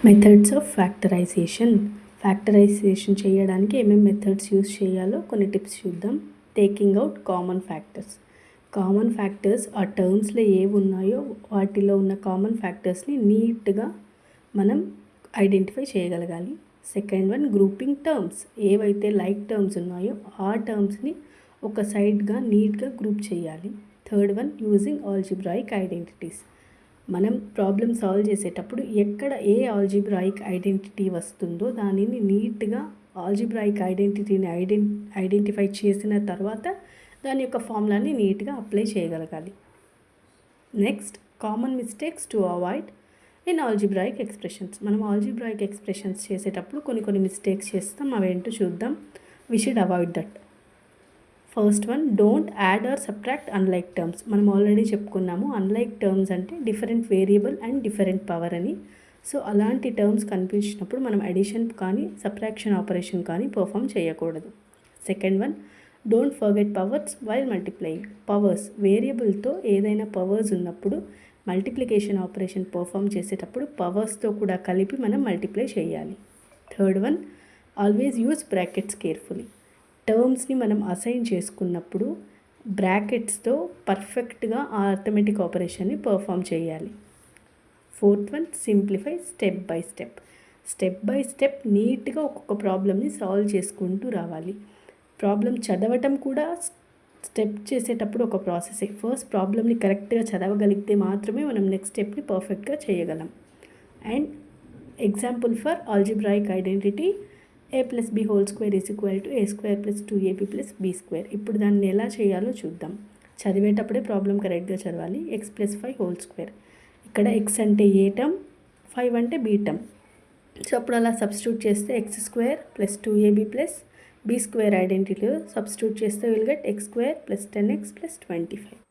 Methods of factorisation చేయడానికి ఏమేమి methods use చేయాలో కొన్ని టిప్స్ చూద్దాం. టేకింగ్ అవుట్ కామన్ ఫ్యాక్టర్స్ ఆ టర్మ్స్లో ఏవి ఉన్నాయో వాటిలో ఉన్న కామన్ ఫ్యాక్టర్స్ని నీట్గా మనం ఐడెంటిఫై చేయగలగాలి. Second one, grouping terms. ఏవైతే లైక్ టర్మ్స్ ఉన్నాయో ఆ టర్మ్స్ని ఒక సైడ్గా నీట్గా గ్రూప్ చేయాలి. Third one, using algebraic identities. మనం ప్రాబ్లమ్ సాల్వ్ చేసేటప్పుడు ఎక్కడ ఏ ఆల్జిబ్రాయిక్ ఐడెంటిటీ వస్తుందో దానిని నీట్గా ఆల్జిబ్రాయిక్ ఐడెంటిటీని ఐడెంటిఫై చేసిన తర్వాత దాని యొక్క ఫార్ములాని నీట్గా అప్లై చేయగలగాలి. Next, common mistakes to avoid in algebraic expressions. మనం ఆల్జిబ్రాయిక్ ఎక్స్ప్రెషన్స్ చేసేటప్పుడు కొన్ని మిస్టేక్స్ చేస్తాం. అవేంటో చూద్దాం. We should avoid that. First one, don't add or subtract unlike terms. మనం ఆల్రెడీ చెప్పుకున్నాము అన్లైక్ టర్మ్స్ అంటే different variable and different power అని. సో అలాంటి టర్మ్స్ కనిపించినప్పుడు మనం అడిషన్ కానీ సబ్ట్రాక్షన్ ఆపరేషన్ కానీ పర్ఫామ్ చేయకూడదు. Second one, don't forget powers while multiplying. Powers, వేరియబుల్తో ఏదైనా పవర్స్ ఉన్నప్పుడు మల్టిప్లికేషన్ ఆపరేషన్ పర్ఫామ్ చేసేటప్పుడు పవర్స్తో కూడా కలిపి మనం మల్టిప్లై చేయాలి. Third one, always use brackets carefully. టర్మ్స్ని మనం అసైన్ చేసుకున్నప్పుడు బ్రాకెట్స్తో పర్ఫెక్ట్గా ఆ అర్థమెటిక్ ఆపరేషన్ని పర్ఫామ్ చేయాలి. Fourth one, simplify step by step నీట్గా ఒక్కొక్క ప్రాబ్లమ్ని సాల్వ్ చేసుకుంటూ రావాలి. ప్రాబ్లం చదవటం కూడా స్టెప్ చేసేటప్పుడు ఒక ప్రాసెసే. ఫస్ట్ ప్రాబ్లమ్ని కరెక్ట్గా చదవగలిగితే మాత్రమే మనం నెక్స్ట్ స్టెప్ని పర్ఫెక్ట్గా చేయగలం. And example for algebraic identity, a+b² = a² + 2ab + b². ఇప్పుడు దాన్ని ఎలా చేయాలో చూద్దాం. చదివేటప్పుడే ప్రాబ్లం కరెక్ట్గా చదవాలి. x+5². ఇక్కడ x అంటే ఏ టర్మ్, 5 అంటే బీ టర్మ్. సో అప్పుడు అలా సబ్స్టిట్యూట్ చేస్తే x² + 2ab + b² ఐడెంటిటీలో సబ్స్టిట్యూట్ చేస్తే విల్ గెట్ x² + 10x + 25.